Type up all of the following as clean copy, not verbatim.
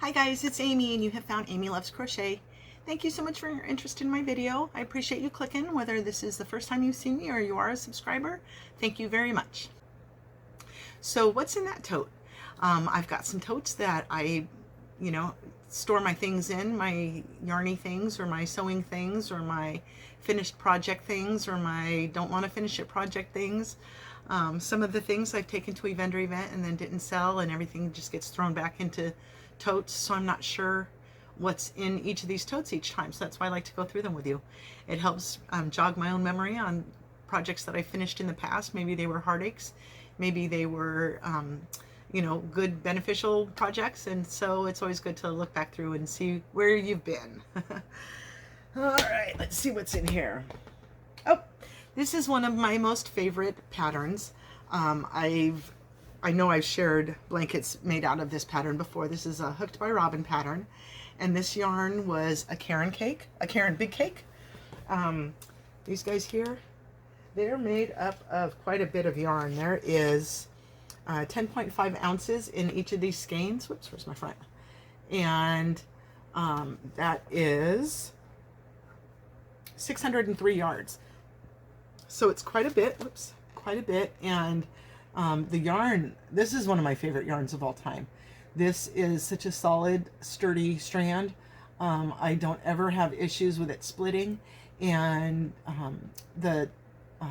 Hi guys, it's Amy and you have found Amy Loves Crochet. Thank you so much for your interest in my video. I appreciate you clicking, whether this is the first time you've seen me or you are a subscriber. Thank you very much. So what's in that tote? I've got some totes that I, store my things in, my yarny things or my sewing things or my finished project things or my don't want to finish it project things. Some of the things I've taken to a vendor event and then didn't sell, and everything just gets thrown back into totes, so I'm not sure what's in each of these totes each time, so that's why I like to go through them with you. It helps jog my own memory on projects that I finished in the past. Maybe they were heartaches, maybe they were good beneficial projects, and so it's always good to look back through and see where you've been. All right, let's see what's in here. Oh, this is one of my most favorite patterns. I know I've shared blankets made out of this pattern before. This is a Hooked by Robin pattern, and this yarn was a Caron big cake. These guys here, they're made up of quite a bit of yarn. There is 10.5 ounces in each of these skeins. Whoops, where's my front? And that is 603 yards. So it's quite a bit. Whoops, quite a bit. And the yarn, this is one of my favorite yarns of all time. This is such a solid, sturdy strand. I don't ever have issues with it splitting, and the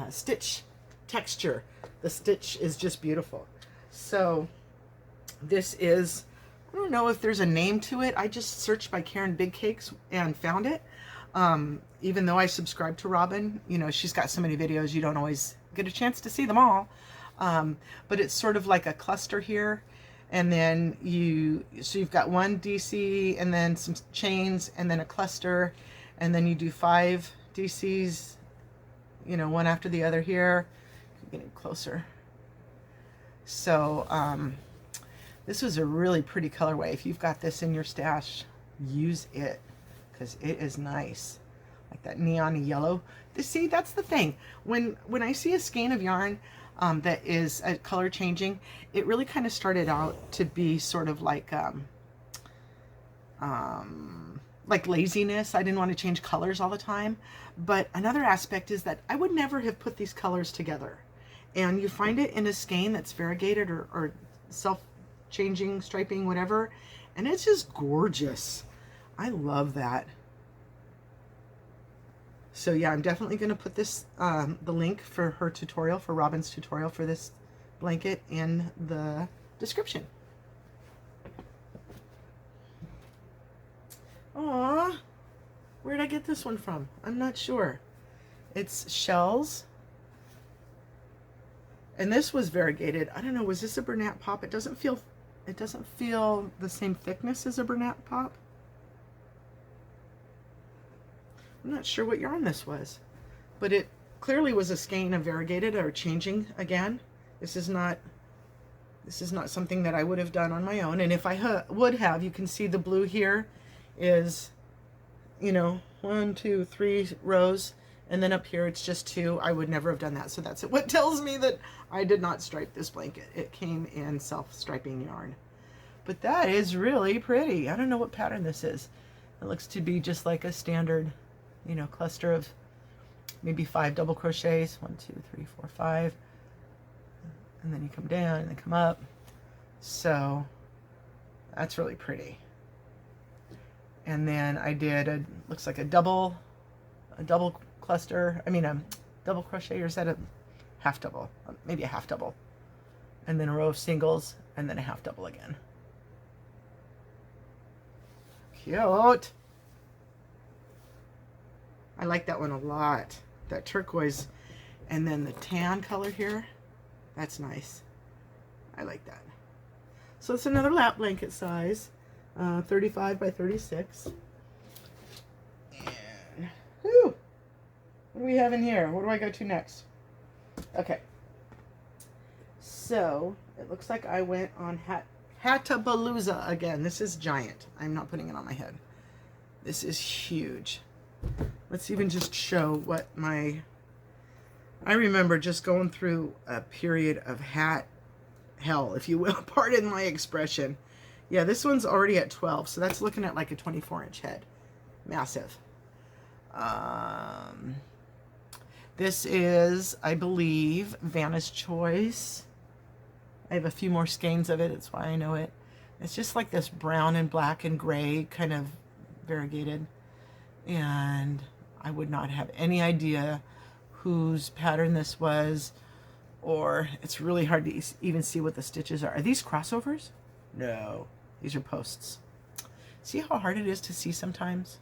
stitch texture, the stitch is just beautiful. So this is, I don't know if there's a name to it. I just searched by Caron Big Cakes and found it. Even though I subscribe to Robin, she's got so many videos, you don't always get a chance to see them all. But it's sort of like a cluster here, and then you've got one DC and then some chains and then a cluster, and then you do 5 DCs, one after the other here. Getting closer. So this was a really pretty colorway. If you've got this in your stash, use it, because it is nice, like that neon yellow. See, that's the thing. When I see a skein of yarn that is color changing, it really kind of started out to be sort of like laziness. I didn't want to change colors all the time. But another aspect is that I would never have put these colors together. And you find it in a skein that's variegated or self-changing, striping, whatever, and it's just gorgeous. I love that. So yeah, I'm definitely going to put this, the link for her tutorial, for Robin's tutorial for this blanket, in the description. Aww, where did I get this one from? I'm not sure. It's shells. And this was variegated. I don't know, was this a Bernat pop? It doesn't feel the same thickness as a Bernat pop. I'm not sure what yarn this was, but it clearly was a skein of variegated or changing again. This is not something that I would have done on my own. And if I would have, you can see the blue here is, 1, 2, 3 rows, and then up here it's just 2. I would never have done that. So that's it. What tells me that I did not stripe this blanket. It came in self-striping yarn. But that is really pretty. I don't know what pattern this is. It looks to be just like a standard, cluster of maybe 5 double crochets. 1, 2, 3, 4, 5. And then you come down and then come up. So that's really pretty. And then I did looks like a double cluster. I mean, a double crochet, or is that a half double? Maybe a half double. And then a row of singles, and then a half double again. Cute. I like that one a lot. That turquoise, and then the tan color here. That's nice. I like that. So it's another lap blanket size, 35 by 36. And whew, what do we have in here? What do I go to next? Okay. So it looks like I went on Hatabpalooza again. This is giant. I'm not putting it on my head. This is huge. Let's even just show what I remember just going through a period of hat hell, if you will, pardon my expression. Yeah, this one's already at 12, so that's looking at like a 24-inch head. Massive. This is, I believe, Vanna's Choice. I have a few more skeins of it, that's why I know it. It's just like this brown and black and gray kind of variegated. And I would not have any idea whose pattern this was, or it's really hard to even see what the stitches are. Are these crossovers? No, these are posts. See how hard it is to see sometimes?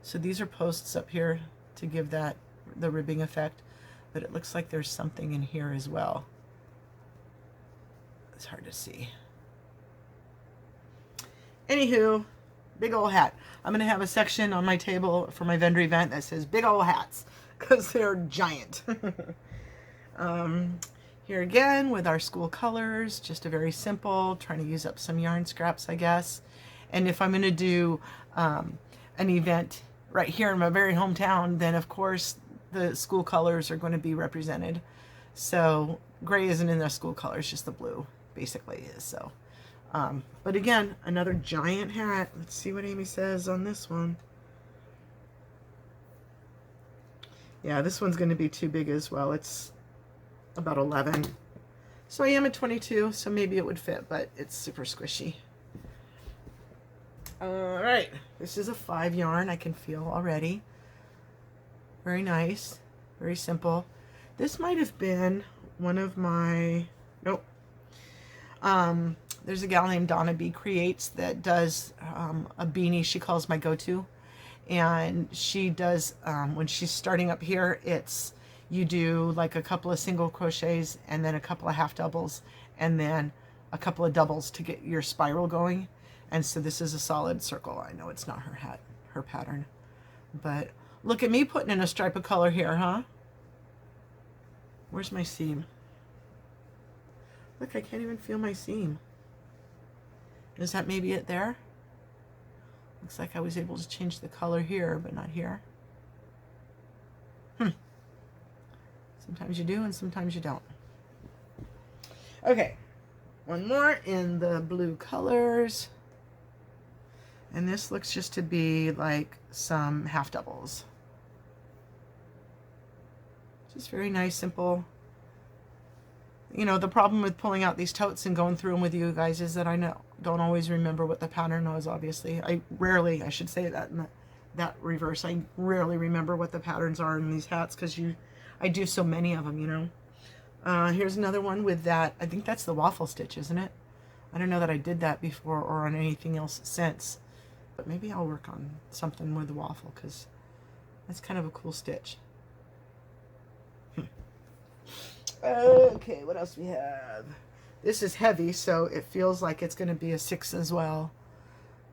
So these are posts up here to give that the ribbing effect, but it looks like there's something in here as well. It's hard to see. Anywho, big old hat. I'm going to have a section on my table for my vendor event that says big old hats because they're giant. Here again with our school colors, just a very simple, trying to use up some yarn scraps, I guess. And if I'm going to do an event right here in my very hometown, then of course the school colors are going to be represented. So gray isn't in the school colors, just the blue basically is. So, but again, another giant hat. Let's see what Amy says on this one. Yeah, this one's going to be too big as well. It's about 11. So I am at 22, so maybe it would fit, but it's super squishy. All right, this is a 5 yarn. I can feel already. Very nice, very simple. This might have been one of my, nope. There's a gal named Donna B Creates that does a beanie she calls my go-to. And she does, when she's starting up here, it's, you do like a couple of single crochets and then a couple of half doubles and then a couple of doubles to get your spiral going. And so this is a solid circle. I know it's not her hat, her pattern, but look at me putting in a stripe of color here, huh? Where's my seam? Look, I can't even feel my seam. Is that maybe it there? Looks like I was able to change the color here, but not here. Sometimes you do and sometimes you don't. Okay, one more in the blue colors. And this looks just to be like some half doubles. Just very nice, simple. You know, the problem with pulling out these totes and going through them with you guys is that I don't always remember what the pattern was, obviously. I should say that in that reverse. I rarely remember what the patterns are in these hats because I do so many of them, you know. Here's another one with that. I think that's the waffle stitch, isn't it? I don't know that I did that before or on anything else since. But maybe I'll work on something with the waffle because that's kind of a cool stitch. Okay, what else we have? This is heavy, so it feels like it's going to be a 6 as well.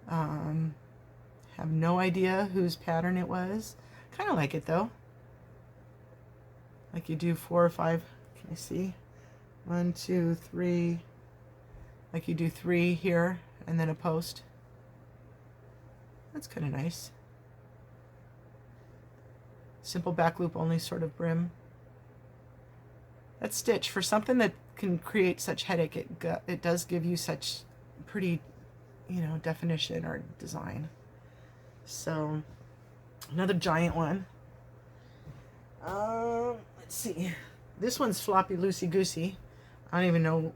Have no idea whose pattern it was. Kind of like it though. Like you do 4 or 5. Can I see? 1, 2, 3. Like you do 3 here and then a post. That's kind of nice. Simple back loop only sort of brim. That stitch, for something that can create such headache, it does give you such pretty, you know, definition or design. So, another giant one. Let's see. This one's floppy loosey goosey. I don't even know.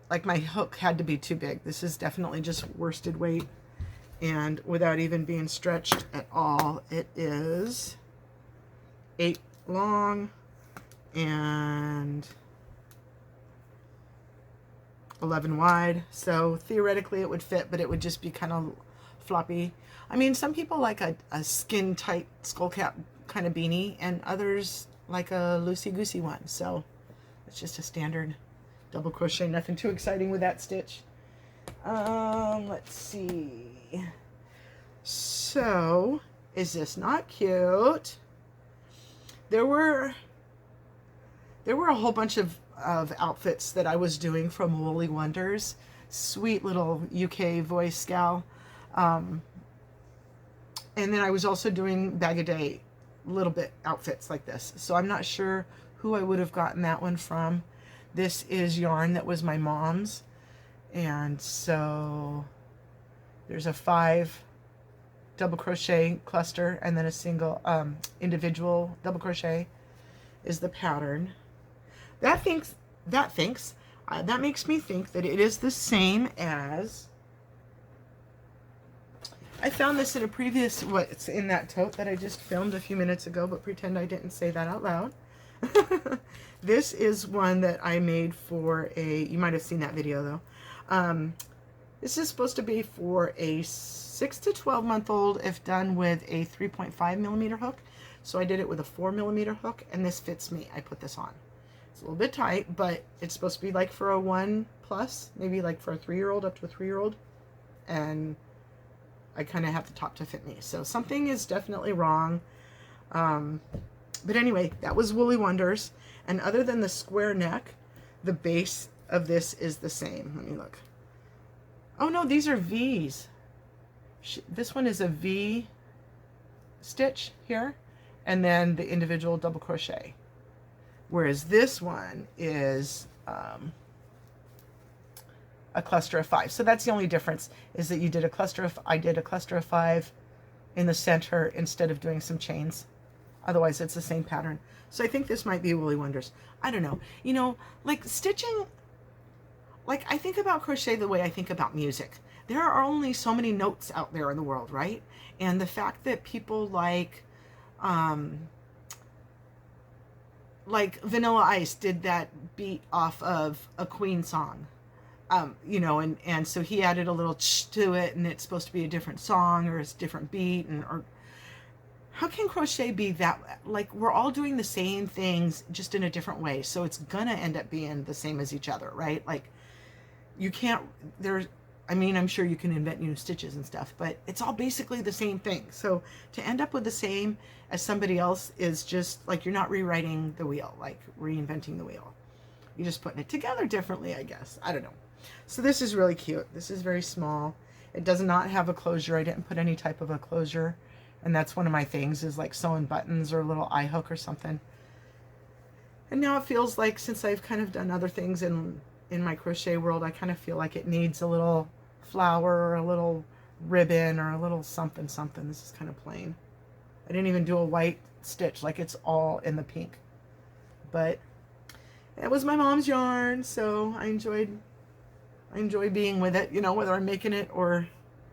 Like my hook had to be too big. This is definitely just worsted weight. And without even being stretched at all, it is 8 long and 11 wide. So theoretically it would fit, but it would just be kind of floppy. I mean, some people like a skin tight skull cap kind of beanie and others like a loosey goosey one. So it's just a standard double crochet, nothing too exciting with that stitch. Let's see. So, is this not cute? There were a whole bunch of outfits that I was doing from Woolly Wonders. Sweet little UK voice gal. And then I was also doing Bag a Day little bit outfits like this. So I'm not sure who I would have gotten that one from. This is yarn that was my mom's. And so there's a 5 double crochet cluster and then a single individual double crochet is the pattern. That makes me think that it is the same as, I found this in a previous, it's in that tote that I just filmed a few minutes ago, but pretend I didn't say that out loud. This is one that I made for you might have seen that video though. This is supposed to be for a 6 to 12 month old if done with a 3.5 millimeter hook. So I did it with a 4 millimeter hook, and this fits me. I put this on. It's a little bit tight, but it's supposed to be like for a 1+, maybe like for a 3-year-old up to a 3-year-old. And I kind of have the top to fit me. So something is definitely wrong. But anyway, that was Woolly Wonders. And other than the square neck, the base of this is the same. Let me look. Oh no, these are V's. This one is a V stitch here, and then the individual double crochet. Whereas this one is a cluster of 5. So that's the only difference, is that you did a cluster of, I did a cluster of 5 in the center instead of doing some chains. Otherwise it's the same pattern. So I think this might be Woolly Wonders. I don't know. You know, like stitching, like I think about crochet the way I think about music. There are only so many notes out there in the world, right? And the fact that people like Vanilla Ice did that beat off of a Queen song, you know, and so he added a little to it, and it's supposed to be a different song or it's a different beat, or how can crochet be that, like, we're all doing the same things just in a different way, so it's gonna end up being the same as each other, right? Like, you can't, I mean, I'm sure you can invent new stitches and stuff, but it's all basically the same thing. So to end up with the same as somebody else is just like, you're not rewriting the wheel, like reinventing the wheel. You're just putting it together differently, I guess. I don't know. So this is really cute. This is very small. It does not have a closure. I didn't put any type of a closure. And that's one of my things, is like sewing buttons or a little eye hook or something. And now it feels like, since I've kind of done other things in my crochet world, I kind of feel like it needs a little flower or a little ribbon or a little something something. This is kind of plain. I didn't even do a white stitch, like it's all in the pink. But it was my mom's yarn, so I enjoy being with it, you know, whether I'm making it or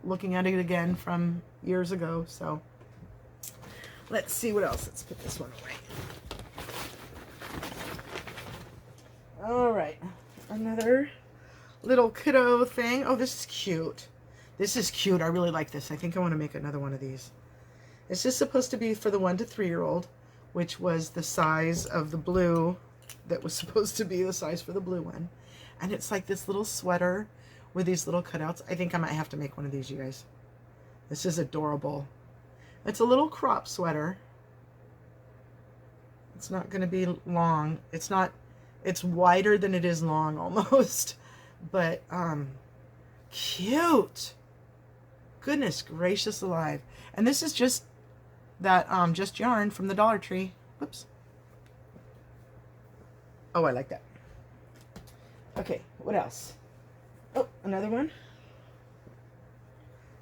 looking at it again from years ago. So let's see what else. Let's put this one away. All right, another little kiddo thing. Oh, this is cute. This is cute. I really like this. I think I want to make another one of these. It's just supposed to be for the 1 to 3-year-old, which was the size of the blue that was supposed to be the size for the blue one. And it's like this little sweater with these little cutouts. I think I might have to make one of these, you guys. This is adorable. It's a little crop sweater. It's not going to be long. It's not, it's wider than it is long almost. But cute. Goodness gracious alive. And this is just that just yarn from the Dollar Tree. Whoops. Oh, I like that. Okay, what else? Oh, another one.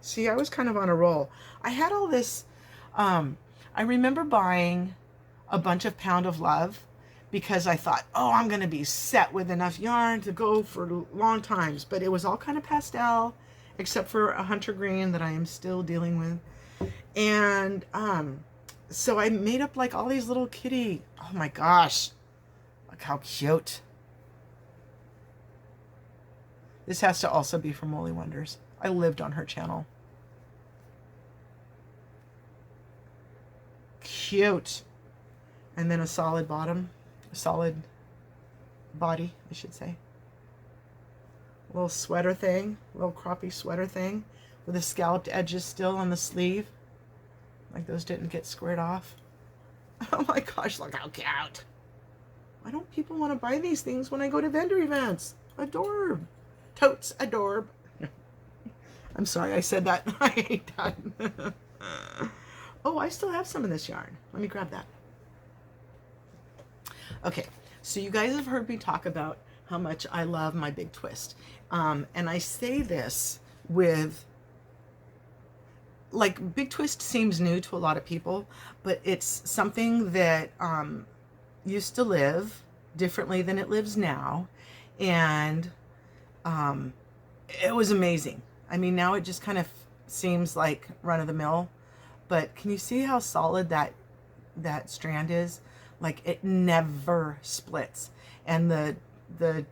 See, I was kind of on a roll. I had all this, I remember buying a bunch of Pound of Love because I thought, oh, I'm going to be set with enough yarn to go for long times. But it was all kind of pastel, except for a hunter green that I am still dealing with. And so I made up like all these little kitty. Oh my gosh. Look how cute. This has to also be from Woolly Wonders. I lived on her channel. Cute. And then a solid bottom. A solid body, I should say. A little sweater thing. A little croppy sweater thing. With the scalloped edges still on the sleeve. Like those didn't get squared off. Oh my gosh, look how cute. Why don't people want to buy these things when I go to vendor events? Adorb. Totes adorb. I'm sorry I said that. I hate that. Oh, I still have some of this yarn. Let me grab that. Okay, so you guys have heard me talk about how much I love my big twist. And I say this with, like, big twist seems new to a lot of people, but it's something that used to live differently than it lives now. And it was amazing. I mean, now it just kind of seems like run of the mill, but can you see how solid that strand is? Like, it never splits. And the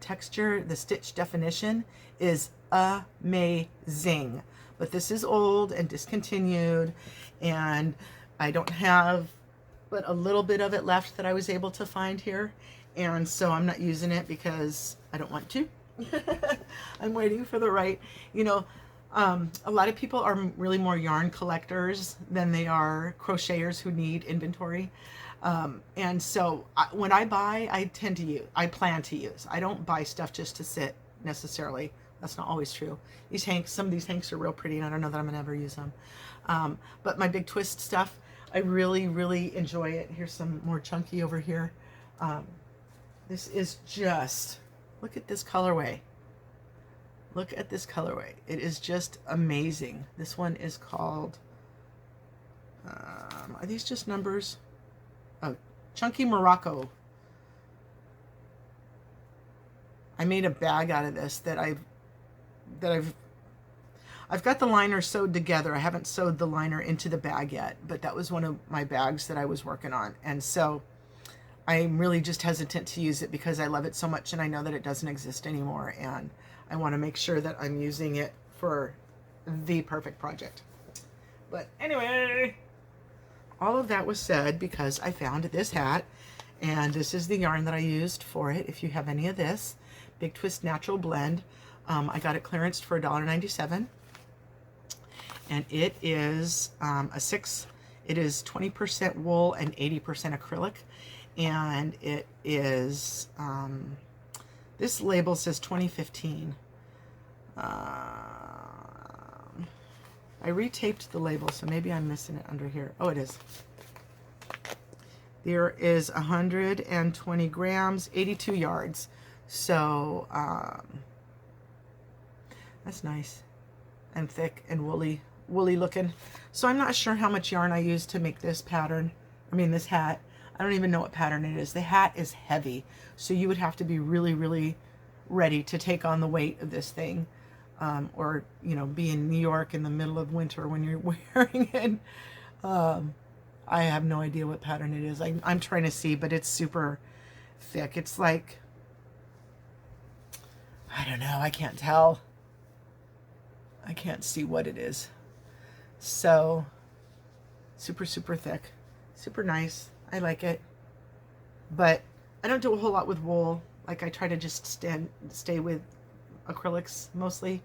texture, the stitch definition is amazing. But this is old and discontinued, and I don't have but a little bit of it left that I was able to find here. And so I'm not using it because I don't want to. I'm waiting for the right, a lot of people are really more yarn collectors than they are crocheters who need inventory. And so when I buy, I plan to use. I don't buy stuff just to sit necessarily. That's not always true. Some of these hanks are real pretty, and I don't know that I'm gonna ever use them. But my big twist stuff, I really, really enjoy it. Here's some more chunky over here. This is just, look at this colorway. Look at this colorway. It is just amazing. This one is called, are these just numbers? Oh, Chunky Morocco. I made a bag out of this that I've got the liner sewed together. I haven't sewed the liner into the bag yet, but that was one of my bags that I was working on. And so I'm really just hesitant to use it because I love it so much and I know that it doesn't exist anymore. And I want to make sure that I'm using it for the perfect project. But anyway, all of that was said because I found this hat, and this is the yarn that I used for it. If you have any of this, Big Twist Natural Blend, I got it clearanced for $1.97, and it is it is 20% wool and 80% acrylic, and it is, this label says 2015. I retaped the label, so maybe I'm missing it under here. Oh, it is. There is 120 grams, 82 yards. So, that's nice and thick and woolly looking. So I'm not sure how much yarn I used to make this pattern. I mean, this hat. I don't even know what pattern it is. The hat is heavy, so you would have to be really, really ready to take on the weight of this thing. Or, be in New York in the middle of winter when you're wearing it. I have no idea what pattern it is. I'm trying to see, but it's super thick. It's like, I don't know. I can't tell. I can't see what it is. So, super, super thick. Super nice. I like it. But I don't do a whole lot with wool. Like, I try to just stay with acrylics mostly,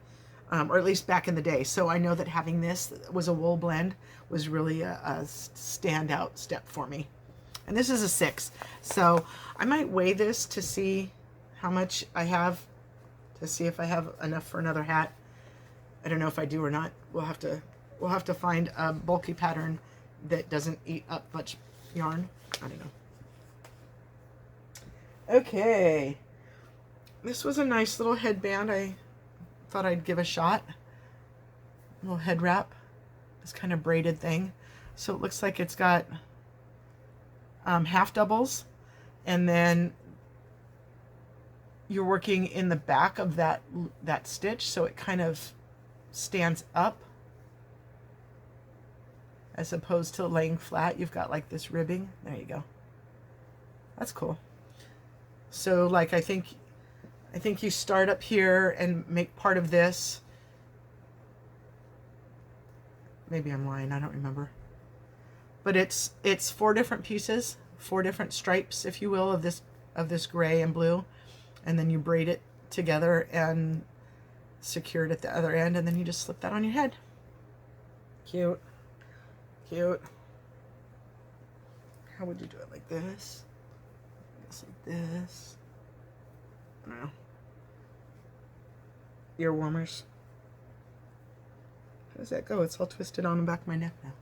or at least back in the day. So I know that having this was a wool blend was really a standout step for me. And this is a 6, so I might weigh this to see how much I have, to see if I have enough for another hat. I don't know if I do or not. We'll have to find a bulky pattern that doesn't eat up much yarn. I don't know. Okay. This was a nice little headband. I thought I'd give a shot. A little head wrap. This kind of braided thing. So it looks like it's got half doubles, and then you're working in the back of that stitch, so it kind of stands up as opposed to laying flat. You've got like this ribbing. There you go. That's cool. So like I think you start up here and make part of this. Maybe I'm lying, I don't remember. But it's 4 different pieces, 4 different stripes, if you will, of this gray and blue. And then you braid it together and secure it at the other end, and then you just slip that on your head. Cute. Cute. How would you do it? Like this? I guess like this. I don't know. Ear warmers. How does that go? It's all twisted on the back of my neck now.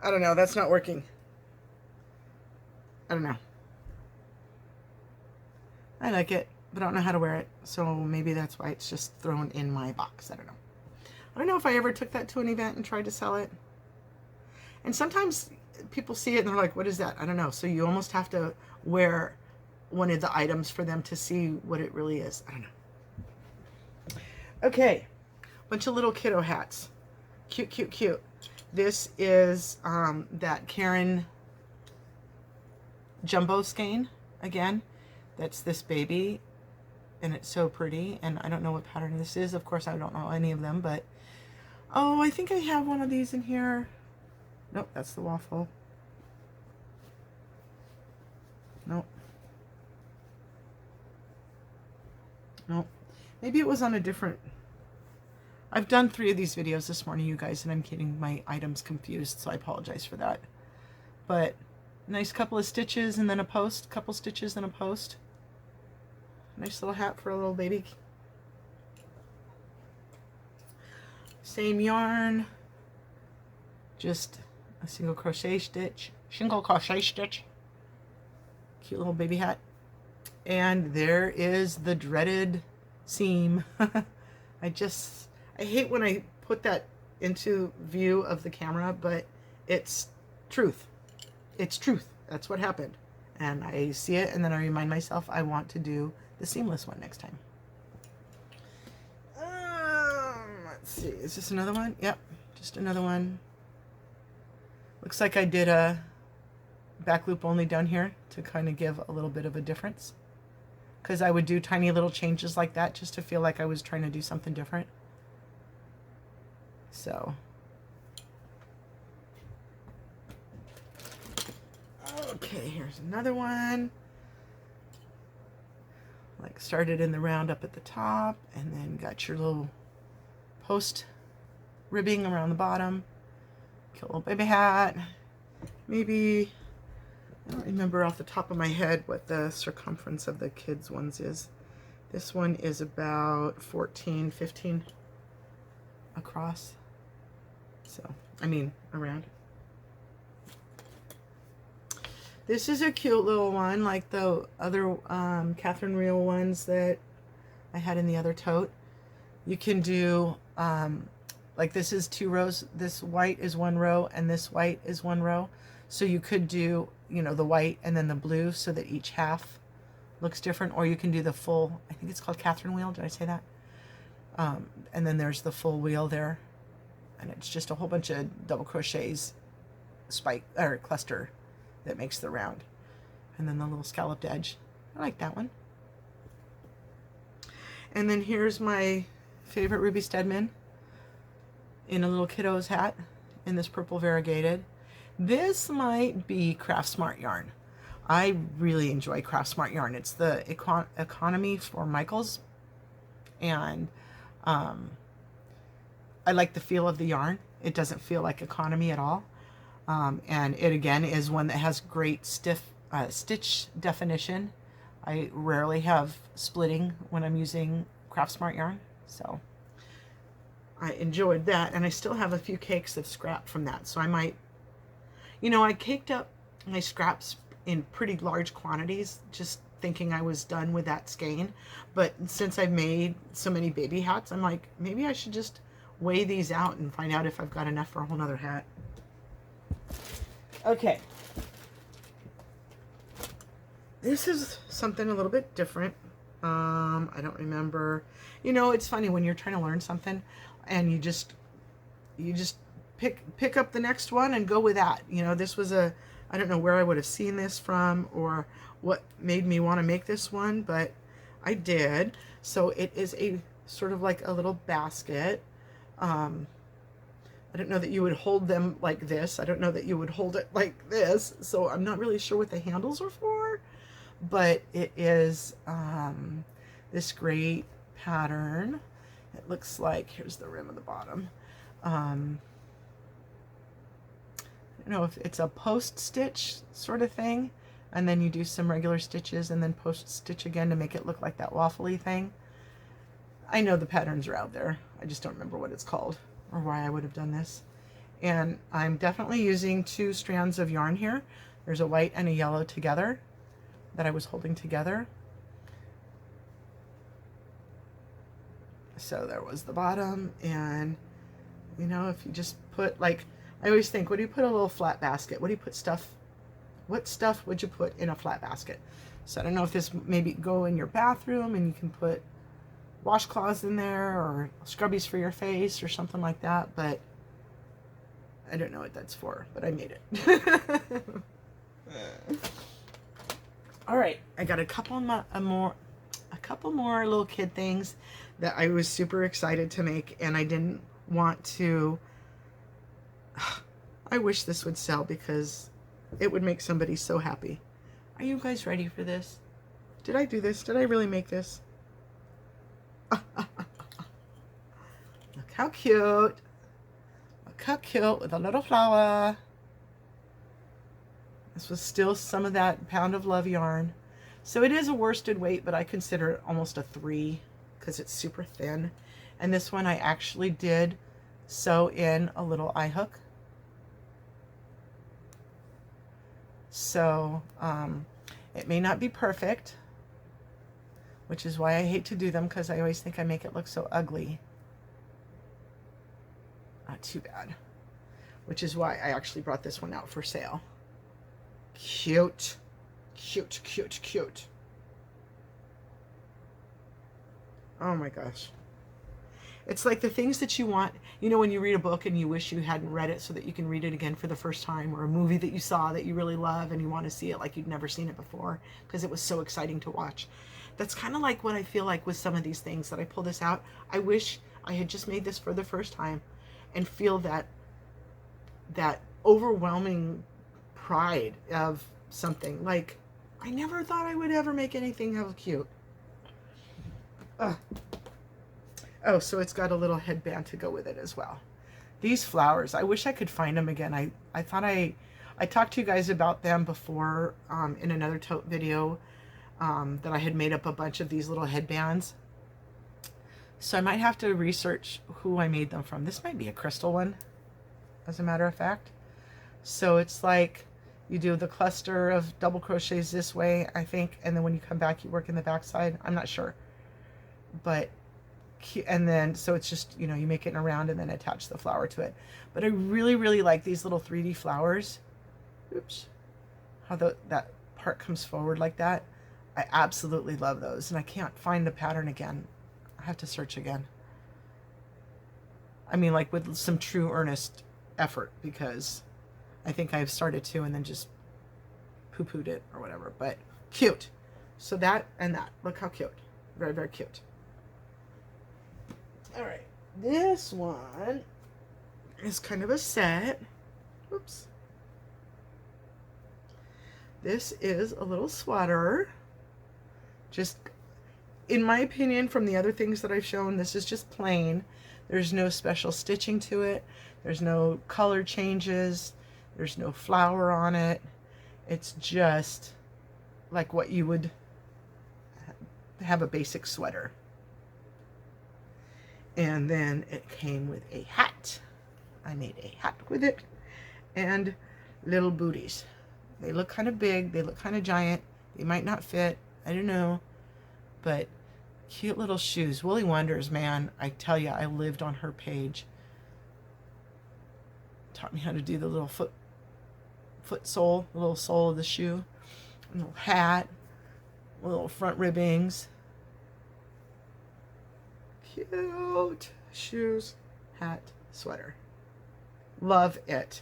I don't know. That's not working. I don't know. I like it, but I don't know how to wear it. So maybe that's why it's just thrown in my box. I don't know. I don't know if I ever took that to an event and tried to sell it. And sometimes people see it and they're like, what is that? I don't know. So you almost have to wear one of the items for them to see what it really is. I don't know. Okay. Bunch of little kiddo hats. Cute, cute, cute. This is that Caron jumbo skein again. That's this baby, and it's so pretty. And I don't know what pattern this is. Of course, I don't know any of them, but oh, I think I have one of these in here. Nope, that's the waffle. Nope. Nope. Maybe it was on a different. I've done 3 of these videos this morning, you guys, and I'm getting my items confused, so I apologize for that. But nice couple of stitches and then a post, couple stitches and a post. Nice little hat for a little baby. Same yarn, just a single crochet stitch, Cute little baby hat. And there is the dreaded seam. I hate when I put that into view of the camera, but it's truth. It's truth. That's what happened. And I see it, and then I remind myself I want to do the seamless one next time. Let's see. Is this another one? Yep. Just another one. Looks like I did a back loop only down here to kind of give a little bit of a difference. Because I would do tiny little changes like that just to feel like I was trying to do something different. So. Okay, here's another one. Like started in the round up at the top and then got your little post ribbing around the bottom. Cute little baby hat. Maybe, I don't remember off the top of my head what the circumference of the kids' ones is. This one is about 14, 15 across. So, I mean, around. This is a cute little one, like the other Catherine Reel ones that I had in the other tote. You can do, like this is 2 rows. This white is 1 row, and this white is 1 row. So you could do, you know, the white and then the blue so that each half looks different. Or you can do the full, I think it's called Catherine wheel. Did I say that? And then there's the full wheel there. And it's just a whole bunch of double crochets, spike or cluster that makes the round. And then the little scalloped edge. I like that one. And then here's my favorite Ruby Stedman in a little kiddo's hat in this purple variegated. This might be Craft Smart yarn. I really enjoy Craft Smart yarn. It's the economy for Michaels. And I like the feel of the yarn. It doesn't feel like economy at all. And it again is one that has great stiff stitch definition. I rarely have splitting when I'm using Craft Smart yarn. So I enjoyed that. And I still have a few cakes of scrap from that. So I might, you know, I caked up my scraps in pretty large quantities, just thinking I was done with that skein. But since I've made so many baby hats, I'm like, maybe I should just weigh these out and find out if I've got enough for a whole nother hat. Okay. This is something a little bit different. I don't remember. You know, it's funny when you're trying to learn something and you just pick up the next one and go with that. You know, this was a, I don't know where I would have seen this from or what made me want to make this one, but I did. So it is a sort of like a little basket. I don't know that you would hold them like this. I don't know that you would hold it like this. So I'm not really sure what the handles are for, but it is this great pattern. It looks like, here's the rim of the bottom. I don't know if it's a post stitch sort of thing, and then you do some regular stitches and then post stitch again to make it look like that waffly thing. I know the patterns are out there. I just don't remember what it's called or why I would have done this. And I'm definitely using 2 strands of yarn here. There's a white and a yellow together that I was holding together. So there was the bottom, and you know, if you just put, like, I always think, what do you put a little flat basket? What do you put stuff? What stuff would you put in a flat basket? So I don't know if this maybe go in your bathroom and you can put washcloths in there or scrubbies for your face or something like that, but I don't know what that's for, but I made it. All right, I got a couple more little kid things that I was super excited to make, and I didn't want to. I wish this would sell because it would make somebody so happy. Are you guys ready for this? Did I do this? Did I really make this? Look how cute. Look how cute with a little flower. This was still some of that Pound of Love yarn. So it is a worsted weight, but I consider it almost a 3 because it's super thin. And this one I actually did sew in a little eye hook. So it may not be perfect, which is why I hate to do them, because I always think I make it look so ugly. Not too bad. Which is why I actually brought this one out for sale. Cute. Cute, cute, cute. Oh my gosh. It's like the things that you want, you know, when you read a book and you wish you hadn't read it so that you can read it again for the first time, or a movie that you saw that you really love and you want to see it like you'd never seen it before because it was so exciting to watch. That's kind of like what I feel like with some of these things that I pull this out. I wish I had just made this for the first time and feel that overwhelming pride of something. Like, I never thought I would ever make anything that was cute. Oh, so it's got a little headband to go with it as well. These flowers, I wish I could find them again. I thought I talked to you guys about them before in another tote video that I had made up a bunch of these little headbands. So I might have to research who I made them from. This might be a crystal one, as a matter of fact. So it's like you do the cluster of double crochets this way, I think, and then when you come back, you work in the back side. I'm not sure. But and then so it's just, you know, you make it in a round and then attach the flower to it. But I really, really like these little 3D flowers. Oops. How that part comes forward like that. I absolutely love those, and I can't find the pattern again. I have to search again. I mean, like with some true earnest effort, because I think I've started to and then just poo-pooed it or whatever. But cute. So that and that. Look how cute. Very, very cute. All right, this one is kind of a set. Oops. This is a little sweater. Just, in my opinion, from the other things that I've shown, this is just plain. There's no special stitching to it. There's no color changes. There's no flower on it. It's just like what you would have a basic sweater. And then it came with a hat. I made a hat with it. And little booties. They look kind of big. They look kind of giant. They might not fit. I don't know. But cute little shoes. Woolly Wonders, man. I tell you, I lived on her page. Taught me how to do the little foot sole. The little sole of the shoe. A little hat. Little front ribbings. Cute shoes, hat, sweater. Love it.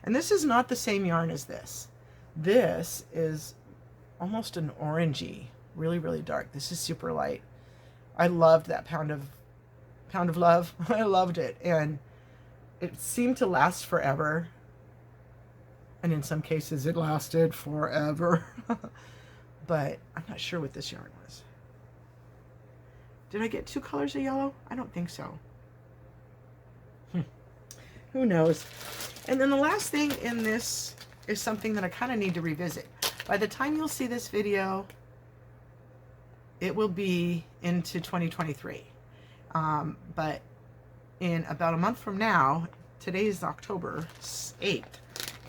And this is not the same yarn as this. This is almost an orangey, really, really dark. This is super light. I loved that Pound of Love. I loved it, and it seemed to last forever. And in some cases, it lasted forever. But I'm not sure what this yarn was. Did I get 2 colors of yellow? I don't think so. Who knows? And then the last thing in this is something that I kind of need to revisit. By the time you'll see this video, it will be into 2023. But in about a month from now, today is October 8th,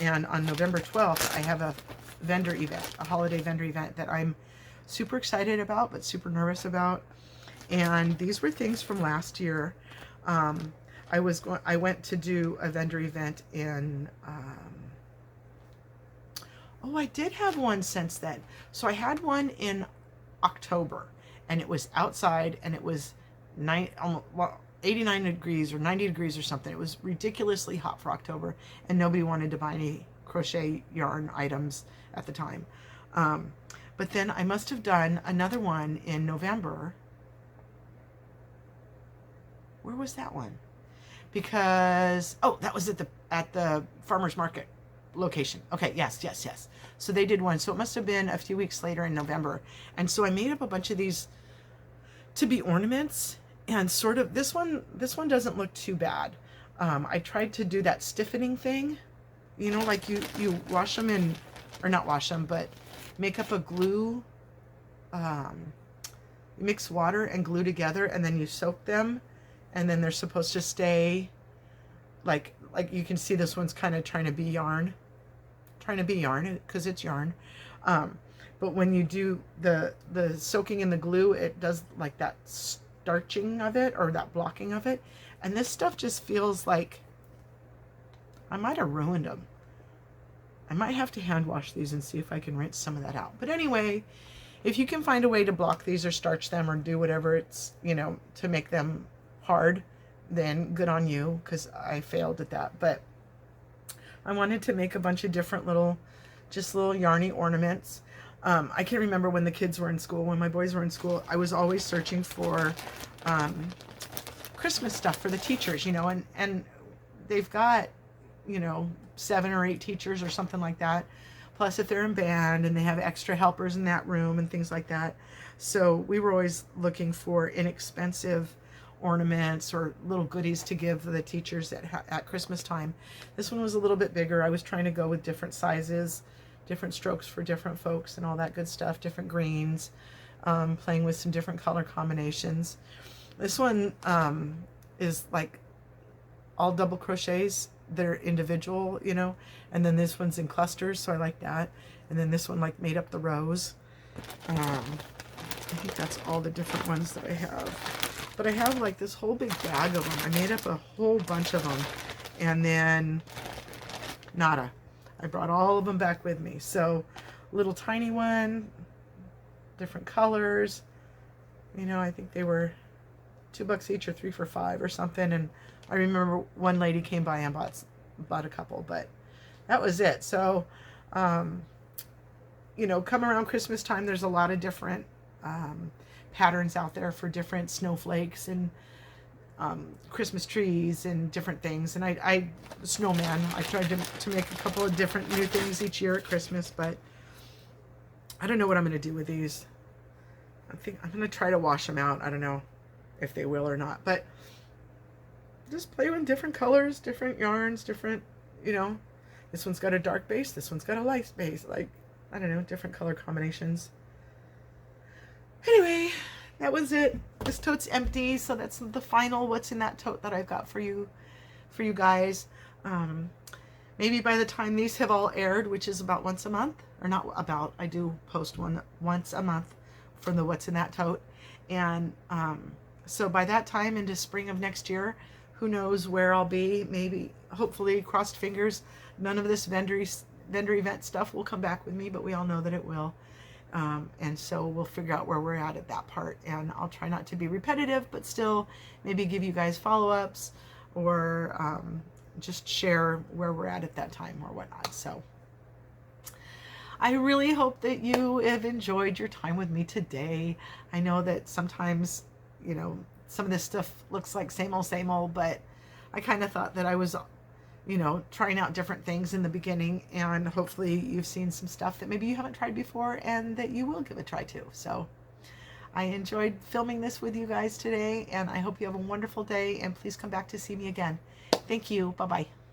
And on November 12th, I have a vendor event, a holiday vendor event that I'm super excited about, but super nervous about. And these were things from last year. I went to do a vendor event in, oh, I did have one since then. So I had one in October, and it was outside, and it was 89 degrees or 90 degrees or something. It was ridiculously hot for October, and nobody wanted to buy any crochet yarn items at the time. But then I must have done another one in November. Where was that one? Because, oh, that was at the farmer's market location. Okay, yes. So they did one. So it must have been a few weeks later in November. And so I made up a bunch of these to be ornaments, and sort of this one doesn't look too bad. I tried to do that stiffening thing, you know, like you wash them in, or not wash them, but make up a glue, you mix water and glue together, and then you soak them, and then they're supposed to stay like you can see this one's kind of trying to be yarn because it's yarn. But when you do the soaking in the glue, it does like that starching of it, or that blocking of it. And this stuff just feels like I might have ruined them. I might have to hand wash these and see if I can rinse some of that out. But anyway, if you can find a way to block these or starch them or do whatever it's, you know, to make them hard, then good on you, because I failed at that. But I wanted to make a bunch of different little yarny ornaments. I can't remember when the kids were in school, when my boys were in school, I was always searching for Christmas stuff for the teachers, you know, and they've got, you know, 7 or 8 teachers or something like that. Plus if they're in band and they have extra helpers in that room and things like that. So we were always looking for inexpensive ornaments or little goodies to give the teachers at Christmas time. This one was a little bit bigger. I was trying to go with different sizes, different strokes for different folks and all that good stuff, different greens, playing with some different color combinations. This one is like all double crochets. They're individual, you know, and then this one's in clusters, so I like that. And then this one like made up the rows. I think that's all the different ones that I have. But I have like this whole big bag of them. I made up a whole bunch of them, and then nada. I brought all of them back with me. So little tiny one, different colors, you know, I think they were $2 each or 3 for $5 or something. And I remember one lady came by and bought a couple, but that was it. So, you know, come around Christmas time, there's a lot of different patterns out there for different snowflakes and Christmas trees and different things. And I snowman, I tried to make a couple of different new things each year at Christmas, but I don't know what I'm going to do with these. I think I'm going to try to wash them out. I don't know if they will or not, but just play with different colors, different yarns, different, you know, this one's got a dark base, this one's got a light base, like, I don't know, different color combinations. Anyway, that was it. This tote's empty, so that's the final what's in that tote that I've got for you guys. Maybe by the time these have all aired, which is about once a month, or not about, I do post one once a month for the what's in that tote. And so by that time, into spring of next year, who knows where I'll be. Maybe, hopefully, crossed fingers, none of this vendor event stuff will come back with me, but we all know that it will. And so we'll figure out where we're at that part, and I'll try not to be repetitive, but still maybe give you guys follow-ups, or just share where we're at that time or whatnot. So I really hope that you have enjoyed your time with me today. I know that sometimes, you know, some of this stuff looks like same old, but I kind of thought that I was, you know, trying out different things in the beginning, and hopefully you've seen some stuff that maybe you haven't tried before and that you will give a try too. So I enjoyed filming this with you guys today, and I hope you have a wonderful day, and please come back to see me again. Thank you. Bye-bye.